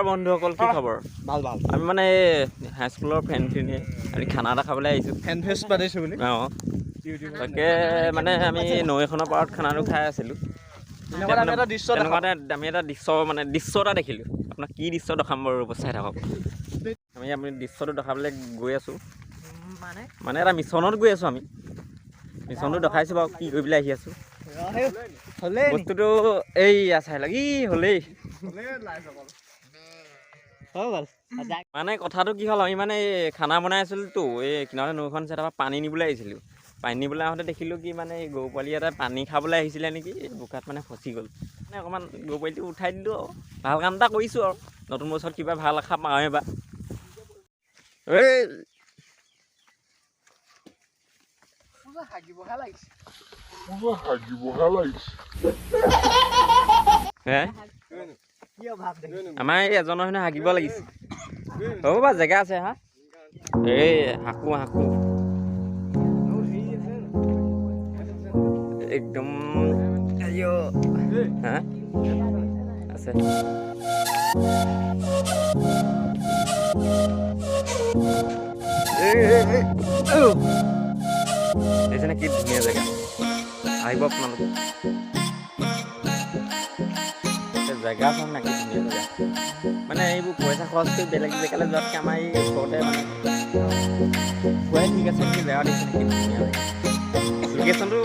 নমস্কাৰ বন্ধুসকল, কি খবৰ? ভাল ভাল। আমি মানে হাইস্কুলৰ ফ্ৰেণ্ডখিনিয়ে আমি খানা এটা খাবলৈ আহিছোঁ। ফেন ফেষ্ট পাতিছোঁ বুলি। অঁ, তাকে মানে আমি নৈ এখনৰ পাৰত খানাটো খাই আছিলোঁ। তেনেকুৱাতে আমি এটা দৃশ্য দৃশ্য এটা দেখিলোঁ। আপোনাক কি দৃশ্য দেখাম বাৰু, চাই থাকক। আমি দৃশ্যটো দেখাবলৈ গৈ আছোঁ, মানে এটা মিছনত গৈ আছোঁ। আমি মিছনটো দেখাইছোঁ বাৰু, কি কৰিবলৈ আহি আছোঁ। বস্তুটো এইয়া চাই লওক, হ'লেই মানে কথাটো কি হ'ল, আমি মানে খানা বনাই আছিলোঁতো, এই কিনাৰতে নৈখন আছে। তাৰপৰা পানী নিবলৈ আহিছিলোঁ। পানী নিবলৈ আহোঁতে দেখিলোঁ কি মানে এই গৰু পোৱালি এটা পানী খাবলৈ আহিছিলে নেকি, বোকাত মানে ফচি গ'ল। মানে অকণমান গৰু পোৱালিটো উঠাই দিলোঁ আৰু ভাল কাম এটা কৰিছোঁ আৰু নতুন বছৰত কিবা ভাল আশা পাওঁৱে বা। এই আমাৰ এই এজনৰ হেনো হাগিব লাগিছে। হ'ব বাৰু, জেগা আছে। হা, এই হাকো একদম হা আছে। দেখিছেনে কি ধুনীয়া জেগা, আহিব আপোনালোকে। জেগা চাম না, কি ধুনীয়া জেগা। মানে এইবোৰ পইচা খৰচ কৰি বেলেগ জেগালৈ যোৱাতকৈ আমাৰ এই ওচৰতে মানে খুৱাই ঠিক আছে। কি জেগা দেখিছেনে কি ধুনীয়া জেগা। লোকেশ্যনটো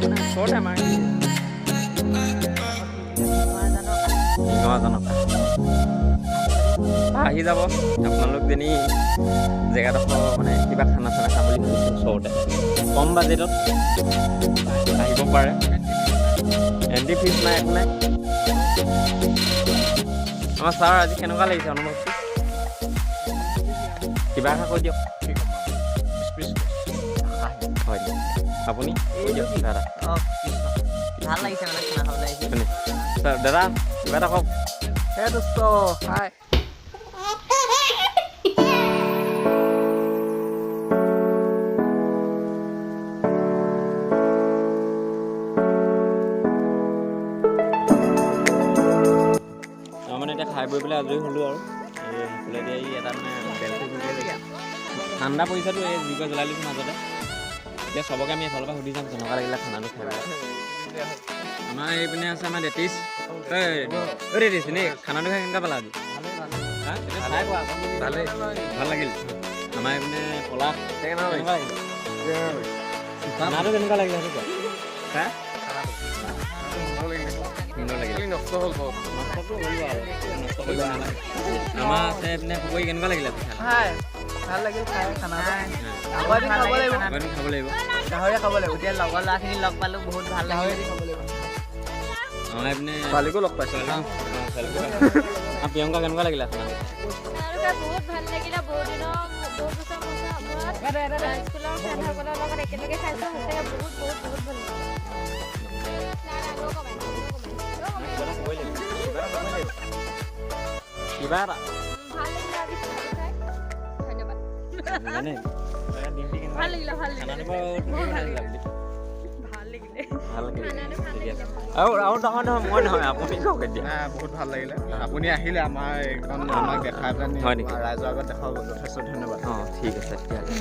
মানে ওচৰতে আমাৰ জনতা আহি যাব আপোনালোক যেনি জেগাডোখৰ মানে কিবা খানা চানা খাম বুলি ভাবিছোঁ। ওচৰতে কম বাজেটত আহিব পাৰে। এণ্ট্ৰি ফিজ নাই, একো নাই। আমাৰ ছাৰ আজি কেনেকুৱা লাগিছে অনুভৱটো? কিবা এটা কৈ দিয়ক। হয় দিয়ক, আপুনি কৈ দিয়ক কিবা এটা। ভাল লাগিছে মানে খানা খাবলৈ আহিছে। ছাৰ দাদা কিবা এটা কওক। দোস্ত হাই। মানে এতিয়া খাই বৈ পেলাই আজৰি হ'লোঁ আৰু এই সেইফালেদি এটা মানে বেলটো ঠাণ্ডা পৰিছেতো, এই জুইকুৰা জ্বলাই লৈছোঁ মাজতে। এতিয়া চবকে আমি এফালৰ পৰা সুধি যাম কেনেকুৱা লাগিলে খানাটো খাই পেলাই। আমাৰ এইপিনে আছে আমাৰ দেতিছ। দেতিছ এনেই খানাটো খাই কেনেকুৱা পালা আজি? ভালেই, ভাল লাগিল। আমাৰ এইপিনে পলাশ কেনেকুৱা লাগিল? খানাটো কেনেকুৱা লাগিলে সেইটো কোৱা। নষ্ট হ'ল বহুত। আমাৰ আছে এইপিনে পুখুৰী কেনেকুৱা লাগিলে? ভাল লাগিল খাই খানা। আগৰ দিন খাব লাগিব, গাহৰি খাব লাগিব। এতিয়া লগৰ ল'ৰাখিনি লগ পালোঁ, বহুত ভাল লাগিল। আমাৰ এইপিনে ছোৱালীকো লগ পাইছোঁ। প্ৰিয়ংকা কেনেকুৱা লাগিলে খানা? বহুত ভাল লাগিলে। বহুত বছৰ মূৰত স্কুলৰ ফ্ৰেণ্ডসকলৰ লগত একেলগে খাইছোঁ। সঁচাকৈ বহুত ভাল লাগিলে। কিবা এটা ভাল লাগিলে। আৰু নহয় মই নহয়, আপুনি কওক এতিয়া। বহুত ভাল লাগিলে। আপুনি আহিলে আমাৰ এইখন আমাক দেখাই পেলাই ৰাইজৰ আগত দেখাব, যথেষ্ট ধন্যবাদ। অঁ, ঠিক আছে তেতিয়াহ'লে।